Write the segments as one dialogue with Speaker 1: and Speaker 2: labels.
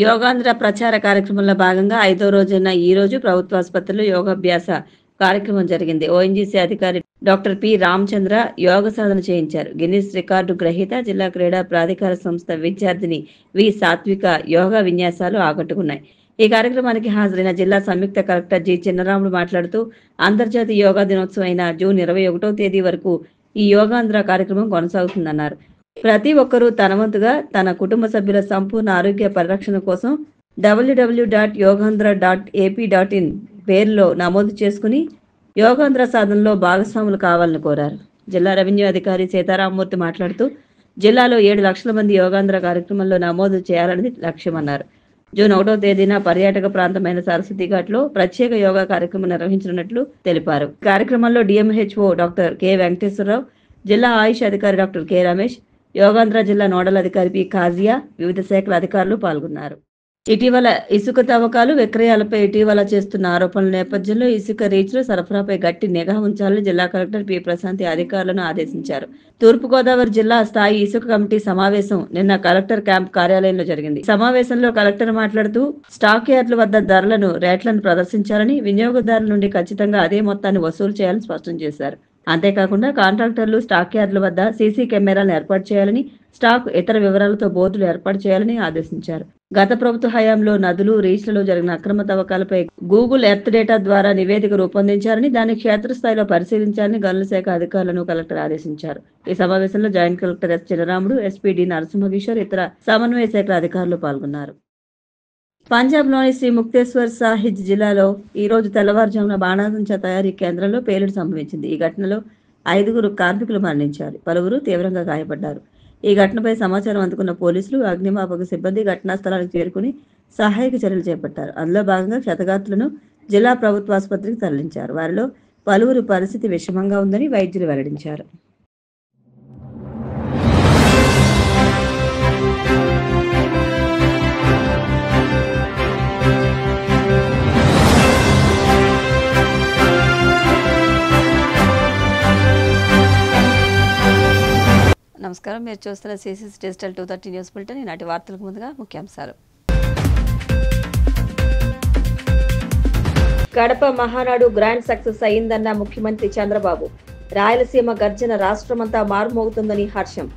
Speaker 1: యోగాంధ్ర ప్రచార కార్యక్రమంలో భాగంగా 5వ రోజైన ఈ రోజు ప్రభుత్వ ఆసుపత్రిలో యోగాభ్యాస కార్యక్రమం జరిగింది. ఓఎన్జీసీ అధికారి డాక్టర్ పి. రామచంద్ర యోగ సాధన చేయించారు. గిన్నిస్ రికార్డు గ్రహీత జిల్లా క్రీడా ప్రాధికార సంస్థ విద్యార్థిని వి. సాత్విక యోగా విన్యాసాలు ఆకట్టుకున్నాయి. ఈ కార్యక్రమానికి హాజరైన జిల్లా సంయుక్త కలెక్టర్ జి. చిన్నరాములు మాట్లాడుతూ అంతర్జాతీయ యోగా దినోత్సవం అయిన జూన్ 21వ తేదీ వరకు ఈ యోగాంధ్ర కార్యక్రమం కొనసాగుతుందన్నారు. ప్రతి ఒక్కరూ తన వంతుగా తన కుటుంబ సభ్యుల సంపూర్ణ ఆరోగ్య పరిరక్షణ కోసం www.yoganధ్ర.ap.in పేరులో నమోదు చేసుకుని యోగాంధ్ర సాధనలో భాగస్వాములు కావాలని కోరారు. జిల్లా రెవెన్యూ అధికారి సీతారామమూర్తి మాట్లాడుతూ జిల్లాలో 7 లక్షల మంది యోగాంధ్ర కార్యక్రమంలో నమోదు చేయాలని లక్ష్యమన్నారు. జూన్ 1వ తేదీన పర్యాటక ప్రాంతమైన సరస్వతి ఘాట్లో ప్రత్యేక యోగా కార్యక్రమం నిర్వహించనున్నట్లు తెలిపారు. కార్యక్రమంలో డిఎంహెచ్ఓ డాక్టర్ కె. వెంకటేశ్వరరావు, జిల్లా ఆయుష్ అధికారి డాక్టర్ కె. రమేష్, యోగాంధ్ర జిల్లా నోడల్ అధికారి పి. కాజియా, వివిధ శాఖల అధికారులు పాల్గొన్నారు. ఇటీవల ఇసుక తవ్వకాలు, విక్రయాలపై ఇటీవల చేస్తున్న ఆరోపణల నేపథ్యంలో ఇసుక రీచ్లు సరఫరాపై గట్టి నిఘా ఉంచాలని జిల్లా కలెక్టర్ పి. ప్రశాంతి అధికారులను ఆదేశించారు. తూర్పుగోదావరి జిల్లా స్థాయి ఇసుక కమిటీ సమావేశం నిన్న కలెక్టర్ క్యాంప్ కార్యాలయంలో జరిగింది. సమావేశంలో కలెక్టర్ మాట్లాడుతూ స్టాక్ యార్డుల వద్ద ధరలను, రేట్లను ప్రదర్శించాలని, వినియోగదారుల నుండి ఖచ్చితంగా అదే మొత్తాన్ని వసూలు చేయాలని స్పష్టం చేశారు. అంతేకాకుండా కాంట్రాక్టర్లు స్టాక్ యార్డుల వద్ద సీసీ కెమెరాలను ఏర్పాటు చేయాలని, స్టాక్ ఇతర వివరాలతో బోర్డులు ఏర్పాటు చేయాలని ఆదేశించారు. గత ప్రభుత్వ హయాంలో నదులు, రీచ్లలో జరిగిన అక్రమ తవ్వకాలపై గూగుల్ ఎర్త్ డేటా ద్వారా నివేదిక రూపొందించారని, దాన్ని క్షేత్రస్థాయిలో పరిశీలించాలని గనుల శాఖ అధికారులను కలెక్టర్ ఆదేశించారు. ఈ సమావేశంలో joint collector S. Chinnaramudu, SP D. Narasimhakishore, ఇతర సమన్వయ శాఖల అధికారులు పాల్గొన్నారు. పంజాబ్లోని శ్రీ ముక్తేశ్వర్ సాహిబ్ జిల్లాలో ఈ రోజు తెల్లవారుజామున బాణాసంచా తయారీ కేంద్రంలో పేలుడు సంభవించింది. ఈ ఘటనలో 5 కార్మికులు మరణించారు, పలువురు తీవ్రంగా గాయపడ్డారు. ఈ ఘటనపై సమాచారం అందుకున్న పోలీసులు, అగ్నిమాపక సిబ్బంది ఘటనా స్థలానికి చేరుకుని సహాయక చర్యలు చేపట్టారు. అందులో భాగంగా క్షతగాత్రులను జిల్లా ప్రభుత్వ ఆసుపత్రికి తరలించారు. వారిలో పలువురు పరిస్థితి విషమంగా ఉందని వైద్యులు వెల్లడించారు. నమస్కారం, మీరు చూస్తున్న సిసిసి డిజిటల్ 230 న్యూస్ బులెటిన్. ఈనాటి వార్తలకు ముందుగా ముఖ్యాంశాలు. కడప మహానాడు గ్రాండ్ సక్సెస్ అయిందన్న ముఖ్యమంత్రి చంద్రబాబు. రాయలసీమ గర్జన రాష్ట్రమంతా మారుమోగుతుందని హర్షం.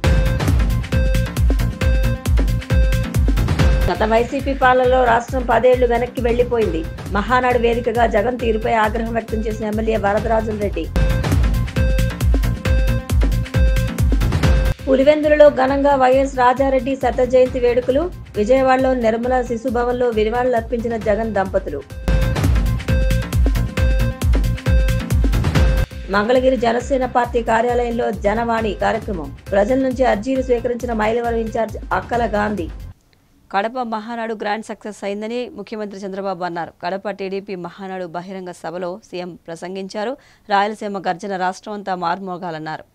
Speaker 1: గత వైసీపీ పాలనలో రాష్ట్రం 10 ఏళ్లు వెనక్కి వెళ్లిపోయింది. మహానాడు వేదికగా జగన్ తీరుపై ఆగ్రహం వ్యక్తం చేసిన ఎమ్మెల్యే వరదరాజులరెడ్డి. పులివెందులలో ఘనంగా వైఎస్ రాజారెడ్డి శత జయంతి వేడుకలు. విజయవాడలో నిర్మల శిశు భవన్లో నివాళులర్పించిన జగన్ దంపతులు. మంగళగిరి జనసేన పార్టీ కార్యాలయంలో జనవాణి కార్యక్రమం. ప్రజల నుంచి అర్జీలు స్వీకరించిన Mylavaram incharge Akkala Gandhi. Kadapa Mahanadu grand success అయిందని ముఖ్యమంత్రి చంద్రబాబు అన్నారు. కడప టీడీపీ మహానాడు బహిరంగ సభలో సీఎం ప్రసంగించారు. రాయలసీమ గర్జన రాష్ట్రం అంతా మారుమోగాలన్నారు.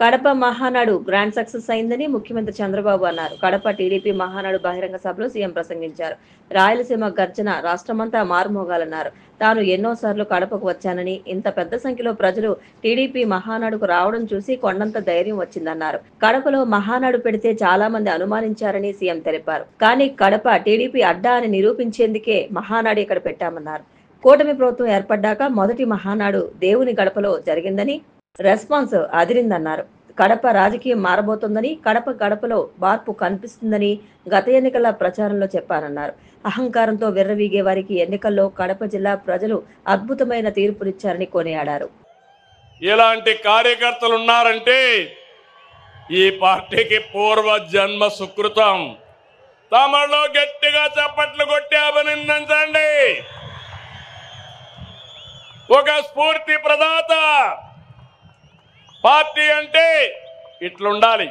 Speaker 1: కడప మహానాడు గ్రాండ్ సక్సెస్ అయిందని ముఖ్యమంత్రి చంద్రబాబు అన్నారు. కడప టీడీపీ మహానాడు బహిరంగ సభలో సీఎం ప్రసంగించారు. రాయలసీమ గర్జన రాష్ట్రమంతా మారుమోగాలన్నారు. తాను ఎన్నోసార్లు కడపకు వచ్చానని, ఇంత పెద్ద సంఖ్యలో ప్రజలు టీడీపీ మహానాడుకు రావడం చూసి కొండంత ధైర్యం వచ్చిందన్నారు. కడపలో మహానాడు పెడితే చాలా మంది అనుమానించారని సీఎం తెలిపారు. కానీ కడప టీడీపీ అడ్డా అని నిరూపించేందుకే మహానాడు ఇక్కడ పెట్టామన్నారు. కూటమి ప్రభుత్వం ఏర్పడ్డాక మొదటి మహానాడు దేవుని గడపలో జరిగిందని, రెస్పాన్స్ అదిరిందన్నారు. కడప రాజకీయం మారబోతోందని, కడప గడపలో మార్పు కనిపిస్తుందని గత ఎన్నికల ప్రచారంలో చెప్పారన్నారు. అహంకారంతో విర్రవీగే వారికి ఎన్నికల్లో కడప జిల్లా ప్రజలు అద్భుతమైన తీర్పునిచ్చారని కొనియాడారు.
Speaker 2: ఇలాంటి కార్యకర్తలు ఉన్నారంటే ఈ పార్టీకి పూర్వ జన్మ సుకృతం. తమలో గట్టిగా చప్పట్లు కొట్టి అభినందించండి. ఒక స్ఫూర్తి ప్రదాత పార్టీ అంటే ఇట్లుండాలి.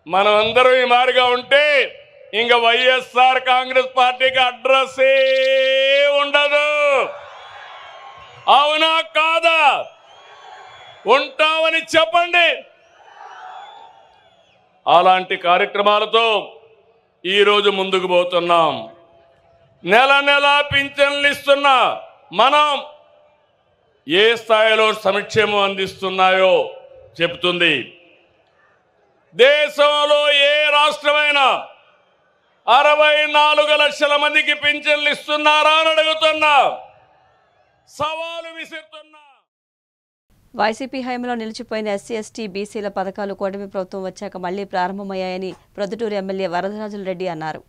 Speaker 2: మనం అందరూ ఈ మారిగా ఉంటే ఇంక వైఎస్ఆర్ కాంగ్రెస్ పార్టీకి అడ్రస్సే ఉండదు. అవునా కాదా? ఉంటామని చెప్పండి. అలాంటి కార్యక్రమాలతో ఈరోజు ముందుకు పోతున్నాం. నెల నెల పింఛన్లు ఇస్తున్నా మనం ఏ స్థాయిలో సంక్షేమం అందిస్తున్నాయో చెబుతుంది. దేశంలో ఏ రాష్ట్రమైనా 64 లక్షల మందికి పింఛన్లు ఇస్తున్నారా అని అడుగుతున్నా, సవాలు విసురుతున్నా.
Speaker 1: వైసీపీ హయాంలో నిలిచిపోయిన ఎస్సీ ఎస్టీ బీసీల పథకాలు కూటమి ప్రభుత్వం వచ్చాక మళ్లీ ప్రారంభమయ్యాయని ప్రొద్దుటూరు ఎమ్మెల్యే వరదరాజులరెడ్డి అన్నారు.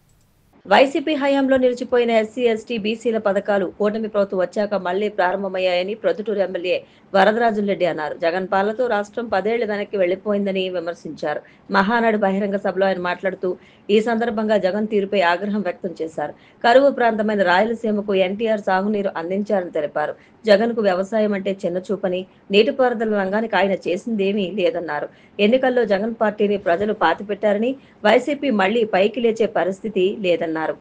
Speaker 1: వైసీపీ హయాంలో నిలిచిపోయిన ఎస్సీ ఎస్టీ బీసీల పథకాలు కూటమి ప్రభుత్వం వచ్చాక మళ్లీ ప్రారంభమయ్యాయని ప్రొద్దుటూరు ఎమ్మెల్యే వరదరాజులరెడ్డి అన్నారు. జగన్ పాలనతో రాష్ట్రం 10 ఏళ్ల వెనక్కి వెళ్లిపోయిందని విమర్శించారు. మహానాడు బహిరంగ సభలో ఆయన మాట్లాడుతూ ఈ సందర్భంగా జగన్ తీరుపై ఆగ్రహం వ్యక్తం చేశారు. కరువు ప్రాంతమైన రాయలసీమకు ఎన్టీఆర్ సాగునీరు అందించారని తెలిపారు. జగన్ కు వ్యవసాయం అంటే చిన్నచూపని, నీటిపారుదల రంగానికి ఆయన చేసిందేమీ లేదన్నారు. ఎన్నికల్లో జగన్ పార్టీని ప్రజలు పాతిపెట్టారని, వైసీపీ మళ్లీ పైకి లేచే పరిస్థితి లేదన్నారు.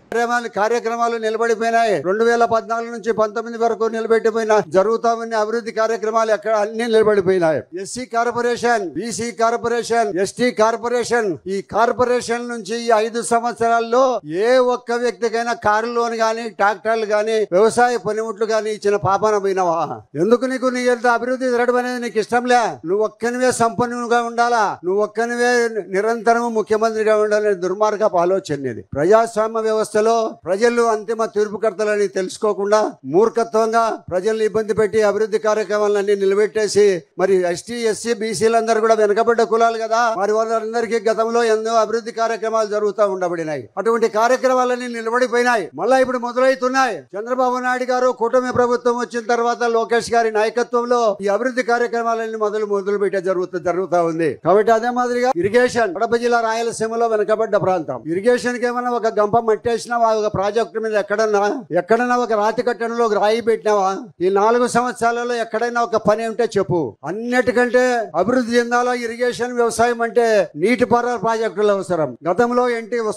Speaker 3: కార్యక్రమాలు నిలబడిపోయినాయి. 2014 నుంచి 19 వరకు నిలబెట్టిపోయిన జరుగుతా ఉన్న అభివృద్ధి కార్యక్రమాలు ఎక్కడ అన్ని నిలబడిపోయినాయి. SC corporation, BC corporation, ST corporation, ఈ కార్పొరేషన్ నుంచి ఈ 5 సంవత్సరాల్లో ఏ ఒక్క వ్యక్తికైనా కారు లోన్ గాని, ట్రాక్టర్లు గాని, వ్యవసాయ పనిముట్లు గాని ఇచ్చిన పాపన పోయినావా? ఎందుకు నీకు నీ అభివృద్ధి జరగడం అనేది నీకు ఇష్టంలే? నువ్వు ఒక్కనివే సంపన్నుగా ఉండాలా, నువ్వు ఒక్కనివే నిరంతరం ముఖ్యమంత్రిగా ఉండాలనే దుర్మార్గపు ఆలోచన ఇది. ప్రజాస్వామ్య వ్యవస్థలో ప్రజలు అంతిమ తీర్పుకర్తలని తెలుసుకోకుండా మూర్ఖత్వంగా ప్రజల్ని ఇబ్బంది పెట్టి అభివృద్ధి కార్యక్రమాలన్నీ నిలబెట్టేసి, మరి ఎస్టీ ఎస్సీ బీసీలందరూ కూడా వెనకబడ్డ కులాలు కదా, మరి వాళ్ళందరికీ గతంలో ఎన్నో అభివృద్ధి కార్యక్రమాలు జరుగుతూ ఉండబడినాయి. అటువంటి కార్యక్రమాలన్నీ నిలబడిపోయినాయి, మళ్ళా ఇప్పుడు మొదలవుతున్నాయి. చంద్రబాబు నాయుడు గారు కూటమి ప్రభుత్వం వచ్చిన తర్వాత లోకేష్ గారి నాయకత్వంలో ఈ అభివృద్ధి కార్యక్రమాలన్నీ మొదలు పెట్టే జరుగుతా ఉంది. కాబట్టి అదే మాదిరిగా ఇరిగేషన్, కడప జిల్లా రాయలసీమలో వెనకబడ్డ ప్రాంతం. ఇరిగేషన్ కి ఏమన్నా ఒక గంప మట్టేసినావా? ఒక ప్రాజెక్టు మీద ఎక్కడన్నా ఒక రాతి కట్టడంలో రాయి పెట్టినావా? ఈ 4 సంవత్సరాలలో ఎక్కడైనా ఒక పని ఉంటే చెప్పు. అన్నిటికంటే అభివృద్ధి చెందాలో ఇరిగేషన్, వ్యవసాయం అంటే నీటిపారుదల ప్రాజెక్టులు అవసరం. గతంలో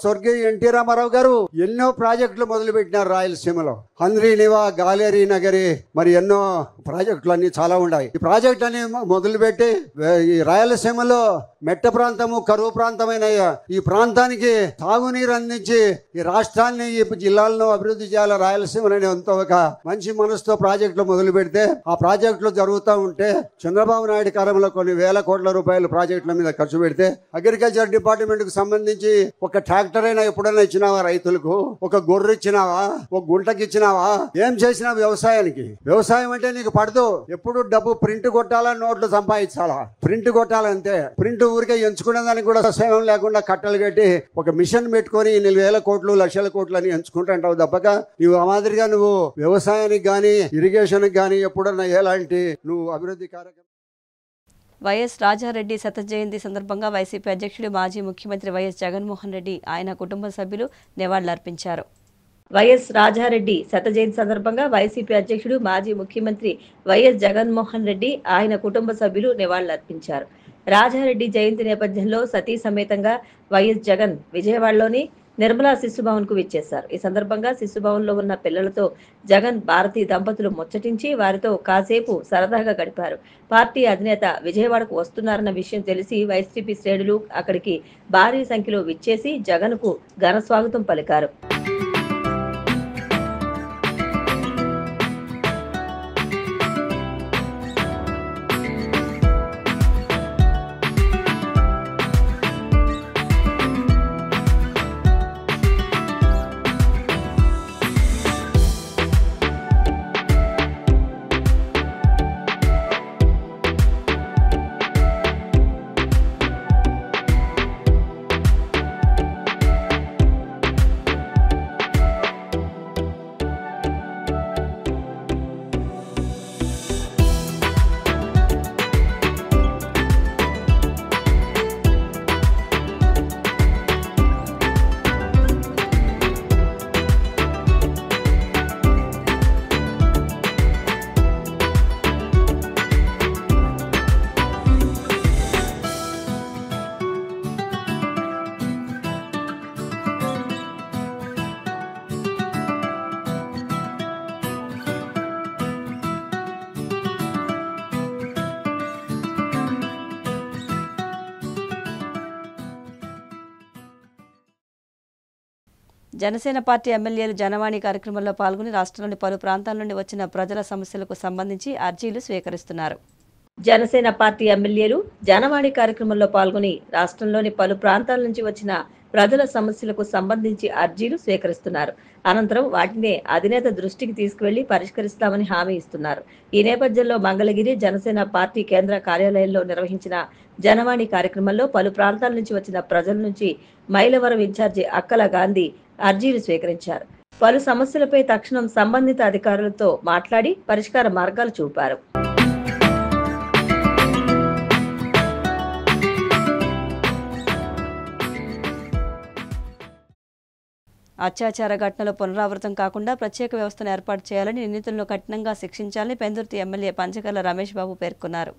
Speaker 3: స్వర్గీయ ఎన్టీ రామారావు గారు ఎన్నో ప్రాజెక్టులు మొదలు పెట్టినారు రాయలసీమలో. హంద్రీ నివా, గాలేరీ నగరి, మరి ఎన్నో ప్రాజెక్టులు అన్ని చాలా ఉన్నాయి. ఈ ప్రాజెక్టు అన్ని మొదలుపెట్టి ఈ రాయలసీమలో మెట్ట ప్రాంతము, కరువు ప్రాంతమైన ఈ ప్రాంతానికి తాగునీరు అందించి ఈ రాష్ట్రాన్ని, ఈ జిల్లాలను అభివృద్ధి చేయాలి. రాయలసీమని ఎంతో ఒక మంచి మనసుతో ప్రాజెక్టులు మొదలు పెడితే ఆ ప్రాజెక్టులు జరుగుతూ ఉంటే చంద్రబాబు నాయుడు కాలంలో కొన్ని వేల కోట్ల రూపాయలు ప్రాజెక్టుల మీద ఖర్చు పెడితే అగ్రికల్చర్ డిపార్ట్మెంట్ కు సంబంధించి ఒక ట్రాక్టర్ అయినా ఎప్పుడైనా ఇచ్చినావా రైతులకు? ఒక గొర్రె ఇచ్చినావా? ఒక గుంటకి ఇచ్చినావా? ఏం చేసినా వ్యవసాయానికి? వ్యవసాయం అంటే నీకు పడదు. ఎప్పుడు డబ్బు ప్రింట్ కొట్టాలా, నోట్లు సంపాదించాలా, ప్రింట్ కొట్టాలంతే. ప్రింట్ ఊరికే ఎంచుకునే దానికి కూడా సేవం లేకుండా కట్టలు కట్టి ఒక మిషన్ పెట్టుకొని 1,000 కోట్లు, లక్షల కోట్లు అని ఎంచుకుంటుంటావు తప్పక నువ్వు ఆ మాదిరిగా నువ్వు వ్యవసాయానికి గానీ, ఇరిగేషన్ గానీ ఎప్పుడన్నా ఎలాంటి నువ్వు అభివృద్ధి కార్యక్రమం.
Speaker 1: వైఎస్ రాజారెడ్డి శత జయంతి సందర్భంగా వైసీపీ అధ్యక్షుడు, మాజీ ముఖ్యమంత్రి వైఎస్ జగన్మోహన్ రెడ్డి, ఆయన కుటుంబ సభ్యులు నివాళులర్పించారు. వైఎస్ రాజారెడ్డి శత జయంతి సందర్భంగా వైసీపీ అధ్యక్షుడు, మాజీ ముఖ్యమంత్రి వైఎస్ జగన్మోహన్ రెడ్డి, ఆయన కుటుంబ సభ్యులు నివాళులర్పించారు. రాజారెడ్డి జయంతి నేపథ్యంలో సతీ సమేతంగా వైఎస్ జగన్ విజయవాడలోని నిర్మలా శిశుభవన్ కు విచ్చేశారు. ఈ సందర్భంగా శిశుభవన్ లో ఉన్న పిల్లలతో జగన్, భారతి దంపతులు ముచ్చటించి వారితో కాసేపు సరదాగా గడిపారు. పార్టీ అధినేత విజయవాడకు వస్తున్నారన్న విషయం తెలిసి వైసీపీ శ్రేణులు అక్కడికి భారీ సంఖ్యలో విచ్చేసి జగన్ కు ఘన స్వాగతం పలికారు. జనసేన పార్టీ ఎమ్మెల్యేలు జనవాణి కార్యక్రమంలో పాల్గొని రాష్ట్రంలోని పలు ప్రాంతాల నుండి వచ్చిన ప్రజల సమస్యలకు సంబంధించి అర్జీలు స్వీకరిస్తున్నారు. జనసేన పార్టీ ఎమ్మెల్యేలు జనవాణి కార్యక్రమంలో పాల్గొని రాష్ట్రంలోని పలు ప్రాంతాల నుంచి వచ్చిన ప్రజల సమస్యలకు సంబంధించి అర్జీలు స్వీకరిస్తున్నారు. అనంతరం వాటిని అధినేత దృష్టికి తీసుకువెళ్లి పరిష్కరిస్తామని హామీ ఇస్తున్నారు. ఈ నేపథ్యంలో మంగళగిరి జనసేన పార్టీ కేంద్ర కార్యాలయంలో నిర్వహించిన జనవాణి కార్యక్రమంలో పలు ప్రాంతాల నుంచి వచ్చిన ప్రజల నుంచి మైలవరం ఇన్ఛార్జి అక్కల గాంధీ అర్జీలు స్వీకరించారు. పలు సమస్యలపై తక్షణం సంబంధిత అధికారులతో మాట్లాడి పరిష్కార మార్గాలు చూపారు. అత్యాచార ఘటనలు పునరావృతం కాకుండా ప్రత్యేక వ్యవస్థను ఏర్పాటు చేయాలని, నిందితులను కఠినంగా శిక్షించాలని పెందుర్తి ఎమ్మెల్యే పంచకర్ల రమేష్ బాబు పేర్కొన్నారు.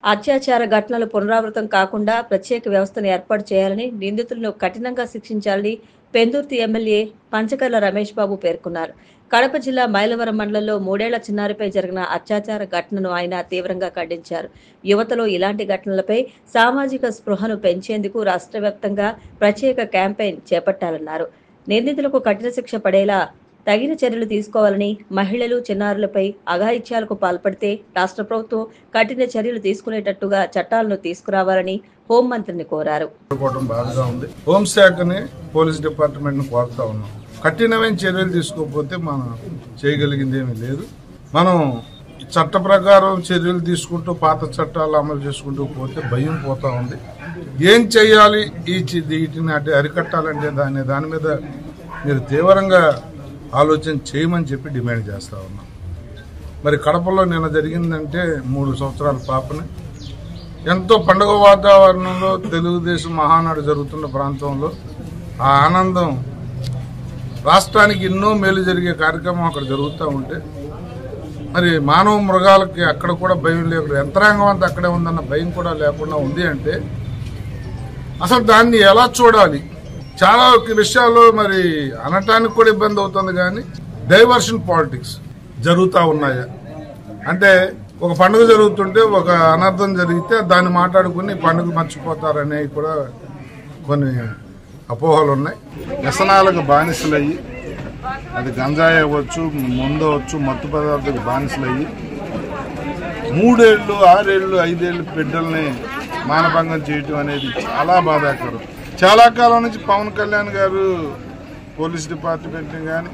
Speaker 1: అత్యాచార ఘటనలు పునరావృతం కాకుండా ప్రత్యేక వ్యవస్థను ఏర్పాటు చేయాలని, నిందితులను కఠినంగా శిక్షించాలని పెందుర్తి ఎమ్మెల్యే పంచకర్ల రమేష్ బాబు పేర్కొన్నారు. కడప జిల్లా మైలవరం మండలంలో 3 ఏళ్ల చిన్నారిపై జరిగిన అత్యాచార ఘటనను ఆయన తీవ్రంగా ఖండించారు. యువతలో ఇలాంటి ఘటనలపై సామాజిక స్పృహను పెంచేందుకు రాష్ట్ర వ్యాప్తంగా ప్రత్యేక క్యాంపెయిన్ చేపట్టాలన్నారు. నిందితులకు కఠిన శిక్ష పడేలా తగిన చర్యలు తీసుకోవాలని, మహిళలు చిన్నారులపై అఘాయిత్యాలకు పాల్పడితే రాష్ట్ర ప్రభుత్వం కఠిన చర్యలు తీసుకునేటట్టుగా చట్టాలను తీసుకురావాలని హోంమంత్రిని కోరారు.
Speaker 4: హోంశాఖని, పోలీస్ డిపార్ట్మెంట్ ను కోరుతా ఉన్నాం. కఠినమైన చర్యలు తీసుకోకపోతే మనం చేయగలిగింది ఏమీ లేదు. మనం చట్ట ప్రకారం చర్యలు తీసుకుంటూ పాత చట్టాలు అమలు చేసుకుంటూ పోతే భయం పోతా ఉంది. ఏం చేయాలి, వీటిని అరికట్టాలంటే దాని మీద మీరు తీవ్రంగా ఆలోచన చేయమని చెప్పి డిమాండ్ చేస్తా ఉన్నాం. మరి కడపలో నిన్న జరిగిందంటే 3 సంవత్సరాల పాపని ఎంతో పండుగ వాతావరణంలో తెలుగుదేశం మహానాడు జరుగుతున్న ప్రాంతంలో ఆ ఆనందం, రాష్ట్రానికి ఎన్నో మేలు జరిగే కార్యక్రమం అక్కడ జరుగుతూ ఉంటే మరి మానవ మృగాలకి అక్కడ కూడా భయం లేకుండా, యంత్రాంగం అంతా అక్కడే ఉందన్న భయం కూడా లేకుండా ఉంది అంటే అసలు దాన్ని ఎలా చూడాలి? చాలా విషయాల్లో మరి అనటానికి కూడా ఇబ్బంది అవుతుంది. కానీ డైవర్షన్ పాలిటిక్స్ జరుగుతూ ఉన్నాయా అంటే, ఒక పండుగ జరుగుతుంటే ఒక అనర్థం జరిగితే దాన్ని మాట్లాడుకుని పండుగ మర్చిపోతారనేవి కూడా కొన్ని అపోహలు ఉన్నాయి. వ్యసనాలకు బానిసలయ్యి, అది గంజాయి అవ్వచ్చు, మందు అవ్వచ్చు, మత్తు పదార్థాలకు బానిసలయ్యి 3 ఏళ్ళు, 6 ఏళ్ళు, 5 ఏళ్ళు బిడ్డల్ని మానభంగం చేయటం అనేది చాలా బాధాకరం. చాలా కాలం నుంచి పవన్ కళ్యాణ్ గారు పోలీస్ డిపార్ట్మెంట్ని కానీ,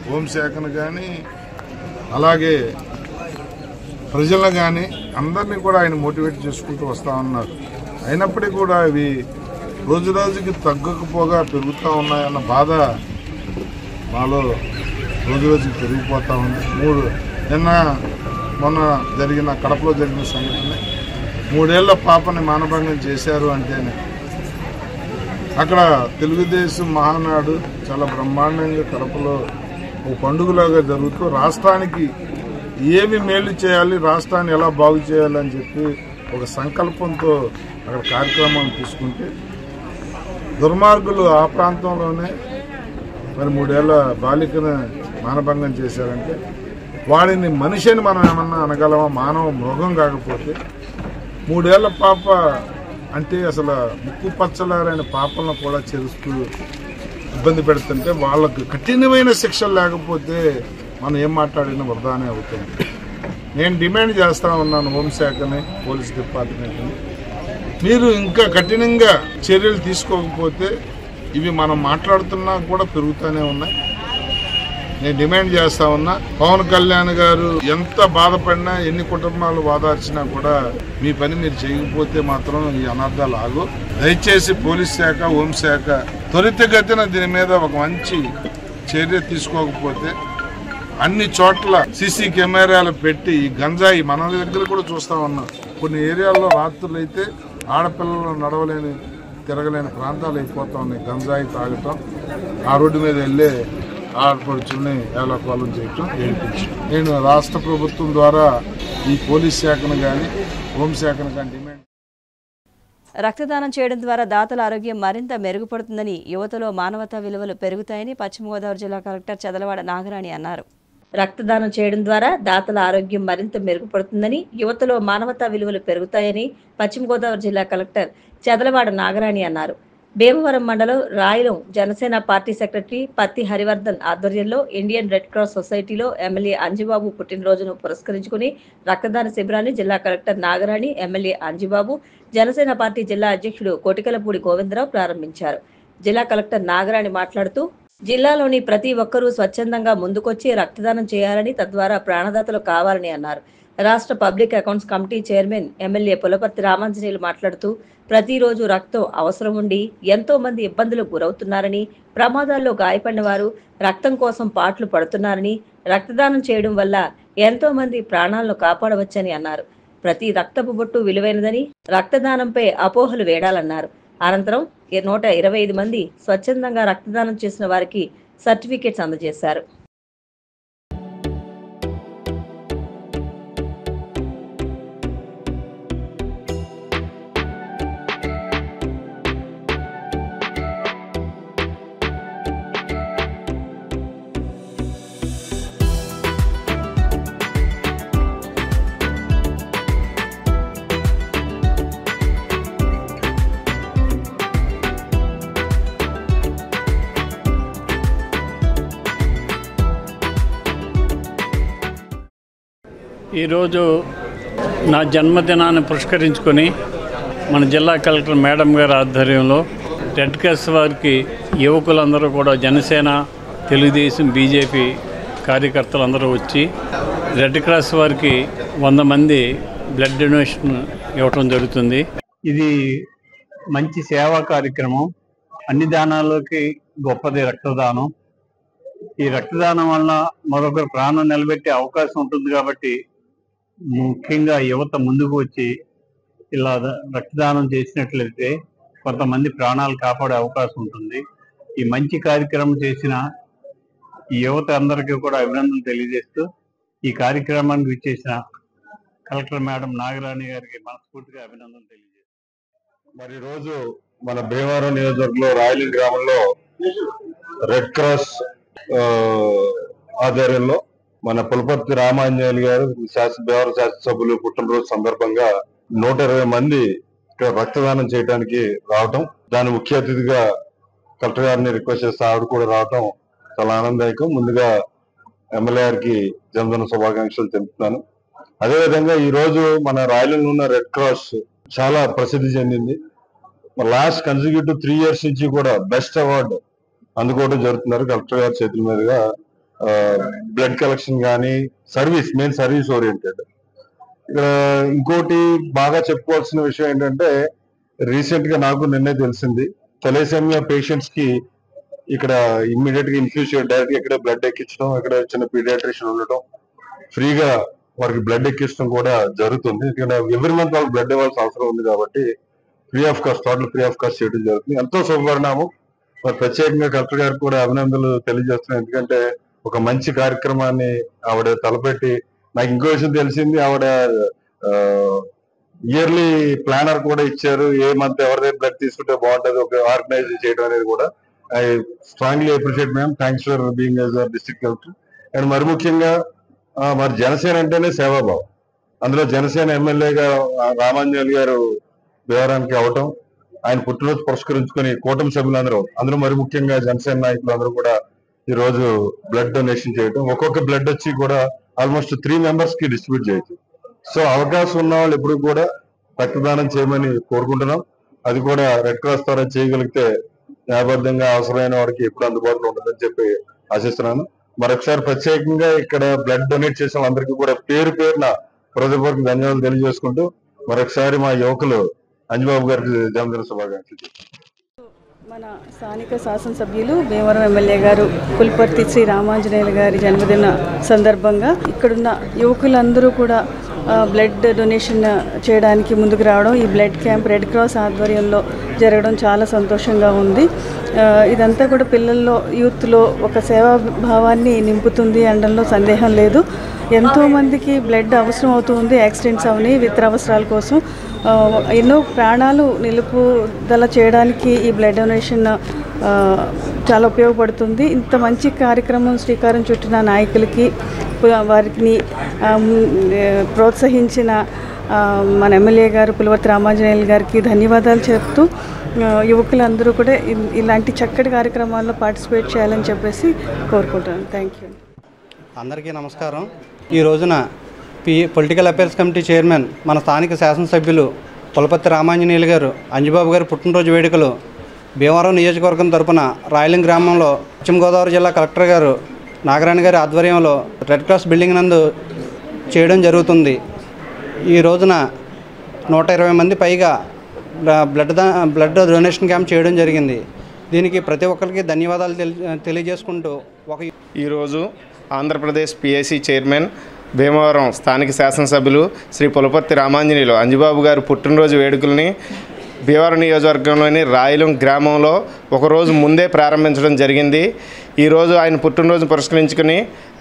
Speaker 4: హోంశాఖను కానీ, అలాగే ప్రజలను కానీ అందరినీ కూడా ఆయన మోటివేట్ చేసుకుంటూ వస్తూ ఉన్నారు. అయినప్పటికీ కూడా ఇవి రోజు రోజుకి తగ్గకపోగా పెరుగుతూ ఉన్నాయన్న బాధ మాలో రోజు రోజుకి పెరిగిపోతూ ఉంది. మొన్న జరిగిన కడపలో జరిగిన సంఘటన 3 ఏళ్ల పాపని మానభంగం చేశారు అంటేనే అక్కడ తెలుగుదేశం మహానాడు చాలా బ్రహ్మాండంగా కడపలో ఒక పండుగలాగా జరుగుతూ రాష్ట్రానికి ఏమి మేలు చేయాలి, రాష్ట్రాన్ని ఎలా బాగు చేయాలని చెప్పి ఒక సంకల్పంతో అక్కడ కార్యక్రమాలు తీసుకుంటే దుర్మార్గులు ఆ ప్రాంతంలోనే మరి 3 ఏళ్ల బాలికను మానభంగం చేశారంటే వాడిని మనిషి అని మనం ఏమన్నా అనగలమా? మానవ మృగం కాకపోతే 3 ఏళ్ల పాప అంటే అసలు ముక్కు పచ్చలారైన పాపలను కూడా చేరుస్తూ ఇబ్బంది పెడుతుంటే వాళ్ళకు కఠినమైన శిక్షలు లేకపోతే మనం ఏం మాట్లాడినా వృధానే అవుతుంది. నేను డిమాండ్ చేస్తా ఉన్నాను హోంశాఖని, పోలీస్ డిపార్ట్మెంట్ని, మీరు ఇంకా కఠినంగా చర్యలు తీసుకోకపోతే ఇవి మనం మాట్లాడుతున్నా కూడా పెరుగుతూనే ఉన్నాయి. నేను డిమాండ్ చేస్తా ఉన్నా, పవన్ కళ్యాణ్ గారు ఎంత బాధపడినా, ఎన్ని కుటుంబాలు వాదార్చినా కూడా మీ పని మీరు చేయకపోతే మాత్రం ఈ అనర్థాలు ఆగు. దయచేసి పోలీస్ శాఖ, హోంశాఖ త్వరితగతిన దీని మీద ఒక మంచి చర్య తీసుకోకపోతే అన్ని చోట్ల సీసీ కెమెరాలు పెట్టి ఈ గంజాయి మన దగ్గర కూడా చూస్తా ఉన్నాం. కొన్ని ఏరియాల్లో రాత్రులు అయితే ఆడపిల్లలు నడవలేని, తిరగలేని ప్రాంతాలు అయిపోతా ఉన్నాయి. గంజాయి తాగటం, ఆ రోడ్డు మీద వెళ్ళే ఆడపడుచుల్ని ఏలకోలం చేయటం, ఏడిపించడం. నేను రాష్ట్ర ప్రభుత్వం ద్వారా ఈ పోలీస్ శాఖను కానీ, హోంశాఖను కానీ డిమాండ్.
Speaker 1: రక్తదానం చేయడం ద్వారా దాతల ఆరోగ్యం మరింత మెరుగుపడుతుందని, యువతలో మానవతా విలువలు పెరుగుతాయని పశ్చిమ గోదావరి జిల్లా కలెక్టర్ చదలవాడ నాగరాణి అన్నారు. రక్తదానం చేయడం ద్వారా దాతల ఆరోగ్యం మరింత మెరుగుపడుతుందని, యువతలో మానవతా విలువలు పెరుగుతాయని పశ్చిమ గోదావరి జిల్లా కలెక్టర్ చదలవాడ నాగరాణి అన్నారు. భీమవరం మండలం రాయలం జనసేన పార్టీ సెక్రటరీ పత్తి హరివర్ధన్ ఆధ్వర్యంలో ఇండియన్ రెడ్ క్రాస్ సొసైటీలో ఎమ్మెల్యే అంజిబాబు పుట్టినరోజును పురస్కరించుకుని రక్తదాన శిబిరాన్ని జిల్లా collector Nagarani, MLA Anjibabu, Janasena party జిల్లా అధ్యక్షుడు కోటికలపూడి గోవిందరావు ప్రారంభించారు. జిల్లా కలెక్టర్ నాగరాణి మాట్లాడుతూ జిల్లాలోని ప్రతి ఒక్కరూ స్వచ్ఛందంగా ముందుకొచ్చి రక్తదానం చేయాలని, తద్వారా ప్రాణదాతలు కావాలని అన్నారు. రాష్ట్ర public accounts committee chairman MLA Pulaparthi Ramanjaneyulu మాట్లాడుతూ ప్రతిరోజు రక్తం అవసరం ఉండి ఎంతో మంది ఇబ్బందులకు గురవుతున్నారని, ప్రమాదాల్లో గాయపడిన వారు రక్తం కోసం పాట్లు పడుతున్నారని, రక్తదానం చేయడం వల్ల ఎంతో మంది ప్రాణాలను కాపాడవచ్చని అన్నారు. ప్రతి రక్తపు బొట్టు విలువైనదని, రక్తదానంపై అపోహలు వేడాలన్నారు. అనంతరం 125 మంది స్వచ్ఛందంగా రక్తదానం చేసిన వారికి సర్టిఫికేట్స్ అందజేశారు.
Speaker 5: ఈరోజు నా జన్మదినాన్ని పురస్కరించుకొని మన జిల్లా కలెక్టర్ మేడం గారి ఆధ్వర్యంలో రెడ్ క్రాస్ వారికి యువకులందరూ కూడా జనసేన, తెలుగుదేశం, బీజేపీ కార్యకర్తలందరూ వచ్చి రెడ్ క్రాస్ వారికి 100 మంది బ్లడ్ డొనేషన్ ఇవ్వటం జరుగుతుంది. ఇది మంచి సేవా కార్యక్రమం. అన్ని దానాలకి గొప్పది రక్తదానం. ఈ రక్తదానం వల్ల మరొకరు ప్రాణం నిలబెట్టే అవకాశం ఉంటుంది కాబట్టి ముఖ్యంగా యువత ముందుకు వచ్చి ఇలా రక్తదానం చేసినట్లయితే కొంతమంది ప్రాణాలు కాపాడే అవకాశం ఉంటుంది. ఈ మంచి కార్యక్రమం చేసిన ఈ యువత అందరికీ కూడా అభినందనలు తెలియజేస్తూ ఈ కార్యక్రమానికి విచ్చేసిన కలెక్టర్ మేడం నాగరాణి గారికి మనస్ఫూర్తిగా అభినందనలు తెలియజేస్తాను.
Speaker 6: మరి ఈరోజు మన భీమవరం నియోజకవర్గంలో రాయలి గ్రామంలో రెడ్ క్రాస్ ఆధ్వర్యంలో మన పులపర్తి రామాంజనేయులు గారు భీమవరం శాసనసభ్యులు పుట్టినరోజు సందర్భంగా 120 మంది ఇక్కడ రక్తదానం చేయడానికి రావటం, దాని ముఖ్య అతిథిగా కలెక్టర్ గారిని రిక్వెస్ట్ చేస్తే ఆవిడ కూడా రావటం చాలా ఆనందదాయకం. ముందుగా ఎమ్మెల్యే గారికి జన్మదిన శుభాకాంక్షలు తెలుపుతున్నాను. అదేవిధంగా ఈ రోజు మన రాయలంలో ఉన్న రెడ్ క్రాస్ చాలా ప్రసిద్ధి చెందింది. లాస్ట్ కన్సిక్యూటివ్ 3 years నుంచి కూడా బెస్ట్ అవార్డు అందుకోవడం జరుగుతున్నారు. కలెక్టర్ గారి చేతుల మీదుగా బ్లడ్ కలెక్షన్ కానీ సర్వీస్, మెయిన్ సర్వీస్ ఓరియంటెడ్. ఇక్కడ ఇంకోటి బాగా చెప్పుకోవాల్సిన విషయం ఏంటంటే, రీసెంట్ గా నాకు నిన్నే తెలిసింది, థెలసేమియా పేషెంట్స్ కి ఇక్కడ ఇమ్మీడియట్ గా ఇన్ఫ్యూషన్ డైరెక్ట్ ఇక్కడ బ్లడ్ ఎక్కించడం, ఇక్కడ చిన్న పీడియాట్రిషియన్ ఉండటం, ఫ్రీగా వారికి బ్లడ్ ఎక్కించడం కూడా జరుగుతుంది. ఇక్కడ ఎవ్రీ మంత్ వాళ్ళకి బ్లడ్ ఇవ్వాల్సిన అవసరం ఉంది కాబట్టి free of cost, total free of cost చేయడం జరుగుతుంది. ఎంతో శుభపరిణామం. మరి ప్రత్యేకంగా కలెక్టర్ గారికి కూడా అభినందనలు తెలియజేస్తున్నాను. ఎందుకంటే ఒక మంచి కార్యక్రమాన్ని ఆవిడ తలపెట్టి, నాకు ఇంకో విషయం తెలిసింది, ఆవిడ ఇయర్లీ ప్లానర్ కూడా ఇచ్చారు. ఏ మంత్ ఎవరిదే బ్లడ్ తీసుకుంటే బాగుంటుంది ఒక ఆర్గనైజ్ చేయడం అనేది కూడా. I strongly appreciate ma'am. Thanks for being as a district collector. And మరి ముఖ్యంగా మరి జనసేన అంటేనే సేవాభావం. అందులో జనసేన ఎమ్మెల్యేగా రామాంజనేయులు గారు భీమవరానికి అవటం, ఆయన పుట్టినరోజు పురస్కరించుకొని కూటమి సభ్యులందరూ, అందులో మరి ముఖ్యంగా జనసేన నాయకులు అందరూ కూడా ఈ రోజు బ్లడ్ డొనేషన్ చేయడం, ఒక్కొక్క బ్లడ్ వచ్చి కూడా ఆల్మోస్ట్ 3 members కి డిస్ట్రిబ్యూట్ చేయొచ్చు. సో అవకాశం ఉన్న వాళ్ళు ఎప్పుడు కూడా రక్తదానం చేయమని కోరుకుంటున్నాం. అది కూడా రెడ్ క్రాస్ ద్వారా చేయగలిగితే న్యాయబద్ధంగా అవసరమైన వారికి ఎప్పుడు అందుబాటులో ఉంటుందని చెప్పి ఆశిస్తున్నాను. మరొకసారి ప్రత్యేకంగా ఇక్కడ బ్లడ్ డొనేట్ చేసిన వాళ్ళందరికీ కూడా పేరు పేరున హృదయపూర్వక ధన్యవాదాలు తెలియజేసుకుంటూ మరొకసారి మా యువకులు అంజిబాబు గారికి జన్మదిన శుభాకాంక్షలు.
Speaker 7: మన స్థానిక శాసనసభ్యులు భీమవరం ఎమ్మెల్యే గారు పులపర్తి శ్రీ రామాంజనేయులు గారి జన్మదిన సందర్భంగా ఇక్కడున్న యువకులందరూ కూడా బ్లడ్ డొనేషన్ చేయడానికి ముందుకు రావడం, ఈ బ్లడ్ క్యాంప్ రెడ్ క్రాస్ ఆధ్వర్యంలో జరగడం చాలా సంతోషంగా ఉంది. ఇదంతా కూడా పిల్లల్లో, యూత్లో ఒక సేవాభావాన్ని నింపుతుంది అనడంలో సందేహం లేదు. ఎంతోమందికి బ్లడ్ అవసరం అవుతుంది, యాక్సిడెంట్స్ అవని, ఇతర అవసరాల కోసం ఎన్నో ప్రాణాలు నిలుపుదల చేయడానికి ఈ బ్లడ్ డొనేషన్ చాలా ఉపయోగపడుతుంది. ఇంత మంచి కార్యక్రమం శ్రీకారం చుట్టిన నాయకులకి, వారిని ప్రోత్సహించిన మన ఎమ్మెల్యే గారు పులివర్తి రామాంజనేయులు గారికి ధన్యవాదాలు చెప్తూ యువకులందరూ కూడా ఇలాంటి చక్కటి కార్యక్రమాల్లో పార్టిసిపేట్ చేయాలని చెప్పేసి కోరుకుంటున్నాను. Thank you.
Speaker 8: అందరికీ నమస్కారం. ఈ రోజున పొలిటికల్ అఫైర్స్ కమిటీ చైర్మన్ మన స్థానిక శాసనసభ్యులు పులపర్తి రామాంజనేయులు గారు అంజిబాబు గారి పుట్టినరోజు వేడుకలు భీమవరం నియోజకవర్గం తరపున రాయలిం గ్రామంలో పశ్చిమ గోదావరి జిల్లా కలెక్టర్ గారు నాగరాణి గారి ఆధ్వర్యంలో రెడ్ క్రాస్ బిల్డింగ్ నందు చేయడం జరుగుతుంది. ఈ రోజున 120 మంది పైగా బ్లడ్ డొనేషన్ క్యాంప్ చేయడం జరిగింది. దీనికి ప్రతి ఒక్కరికి ధన్యవాదాలు తెలియజేసుకుంటూ
Speaker 9: ఈరోజు ఆంధ్రప్రదేశ్ పిఐసి చైర్మన్ భీమవరం స్థానిక శాసనసభ్యులు శ్రీ పులపర్తి రామాంజనేయులు అంజిబాబు గారు పుట్టినరోజు వేడుకల్ని భీమవరం నియోజకవర్గంలోని రాయలం గ్రామంలో ఒకరోజు ముందే ప్రారంభించడం జరిగింది. ఈరోజు ఆయన పుట్టినరోజు పురస్కరించుకుని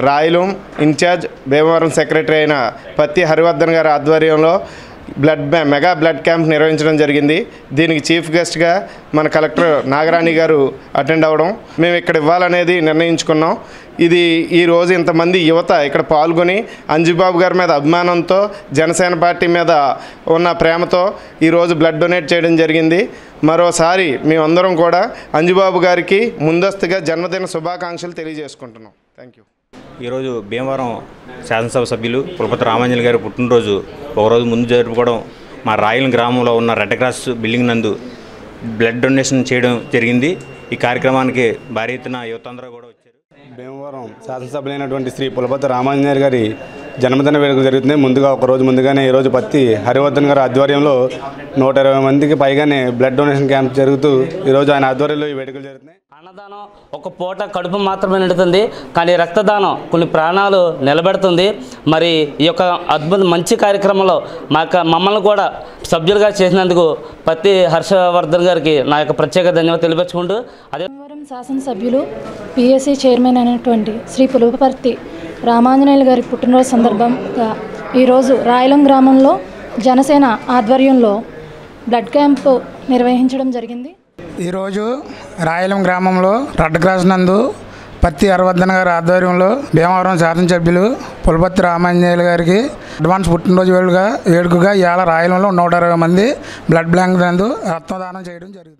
Speaker 9: రాయలం ఇన్ఛార్జ్ భీమవరం సెక్రటరీ అయిన పత్తి హరివర్ధన్ గారి ఆధ్వర్యంలో మెగా బ్లడ్ క్యాంప్ నిర్వహించడం జరిగింది. దీనికి చీఫ్ గెస్ట్గా మన కలెక్టర్ నాగరాణి గారు అటెండ్ అవ్వడం మేము ఇక్కడ ఇవ్వాలనేది నిర్ణయించుకున్నాం. ఇది ఈరోజు ఇంతమంది యువత ఇక్కడ పాల్గొని అంజిబాబు గారి మీద అభిమానంతో జనసేన పార్టీ మీద ఉన్న ప్రేమతో ఈరోజు బ్లడ్ డొనేట్ చేయడం జరిగింది. మరోసారి మేమందరం కూడా అంజిబాబు గారికి ముందస్తుగా జన్మదిన శుభాకాంక్షలు తెలియజేసుకుంటున్నాం. Thank you.
Speaker 10: ఈరోజు భీమవరం శాసనసభ సభ్యులు పులపర్తి రామాంజనేయులు గారి పుట్టినరోజు ఒకరోజు ముందు జరుపుకోవడం మా రాయల్ గ్రామంలో ఉన్న రెడ్ క్రాస్ బిల్డింగ్ నందు బ్లడ్ డొనేషన్ చేయడం జరిగింది. ఈ కార్యక్రమానికి భారీ ఎత్తున యువత అందరూ కూడా వచ్చారు.
Speaker 11: భీమవరం శాసనసభ్యులైనటువంటి శ్రీ పులపర్తి రామాంజనేయులు గారి జన్మదిన వేడుకలు జరుగుతుంది. ముందుగా ఒకరోజు ముందుగానే ఈరోజు పత్తి హరివర్ధన్ గారి ఆధ్వర్యంలో 120 మందికి పైగానే బ్లడ్ డొనేషన్ క్యాంప్ జరుగుతూ ఈరోజు ఆయన ఆధ్వర్యంలో ఈ వేడుకలు జరుగుతున్నాయి.
Speaker 12: అన్నదానం ఒక పూట కడుపు మాత్రమే నిండుతుంది, కానీ రక్తదానం కొన్ని ప్రాణాలు నిలబెడుతుంది. మరి ఈ యొక్క మంచి కార్యక్రమంలో మమ్మల్ని కూడా సభ్యులుగా చేసినందుకు పత్తి హర్షవర్ధన్ గారికి నా యొక్క ప్రత్యేక ధన్యవాదాలు తెలియపరుచుకుంటూ అదే
Speaker 13: శాసనసభ్యులు పిఎస్సి చైర్మన్ అయినటువంటి శ్రీ పులపర్తి రామాంజనేయులు గారి పుట్టినరోజు సందర్భంగా ఈరోజు రాయలం గ్రామంలో జనసేన ఆధ్వర్యంలో బ్లడ్ క్యాంప్ నిర్వహించడం జరిగింది.
Speaker 14: ఈరోజు రాయలం గ్రామంలో రెడ్ క్రాస్ నందు పత్తి హరివర్ధన్ గారి ఆధ్వర్యంలో భీమవరం శాసనసభ్యులు పులపర్తి రామాంజనేయులు గారికి అడ్వాన్స్ పుట్టినరోజు వేడుకగా ఇవాళ రాయలంలో 120 మంది బ్లడ్ బ్యాంక్ నందు రక్తదానం చేయడం జరుగుతుంది.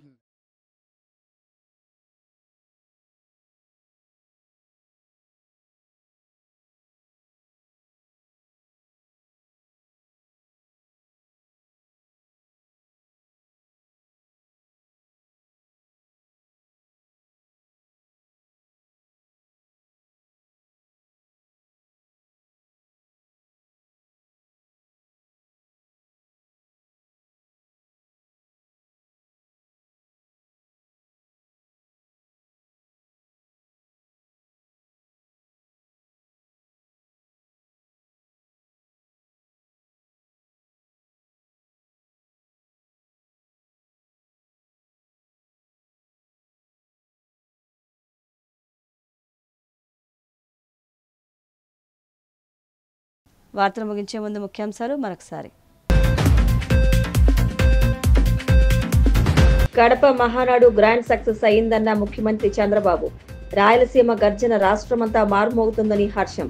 Speaker 1: వార్తలు ముగించే ముందు ముఖ్యాంశాలు మరొకసారి. కడప మహానాడు గ్రాండ్ సక్సెస్ అయిందన్న ముఖ్యమంత్రి చంద్రబాబు. రాయలసీమ గర్జన రాష్ట్రమంతా మారుమోగుతుందని హర్షం.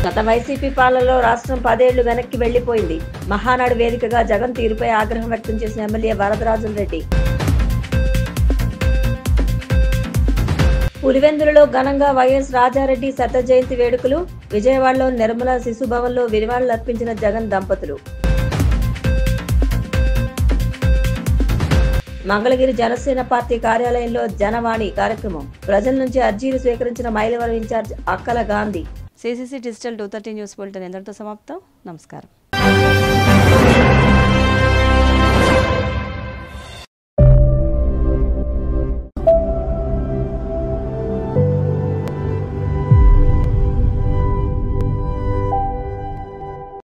Speaker 1: గత వైసీపీ పాలనలో రాష్ట్రం 10 ఏళ్లు వెనక్కి వెళ్లిపోయింది. మహానాడు వేదికగా జగన్ తీరుపై ఆగ్రహం వ్యక్తం చేసిన ఎమ్మెల్యే వరదరాజుల రెడ్డి. పులివెందులలో ఘనంగా వైఎస్ రాజారెడ్డి శత జయంతి వేడుకలు. విజయవాడలో నిర్మల శిశుభవన్లో నివాళులర్పించిన జగన్ దంపతులు. మంగళగిరి జనసేన పార్టీ కార్యాలయంలో జనవాణి కార్యక్రమం. ప్రజల నుంచి అర్జీలు స్వీకరించిన Mylavaram incharge Akkala Gandhi. CCC digital 230 news bulletin ఎంతటితో సమాప్తం. నమస్కారం.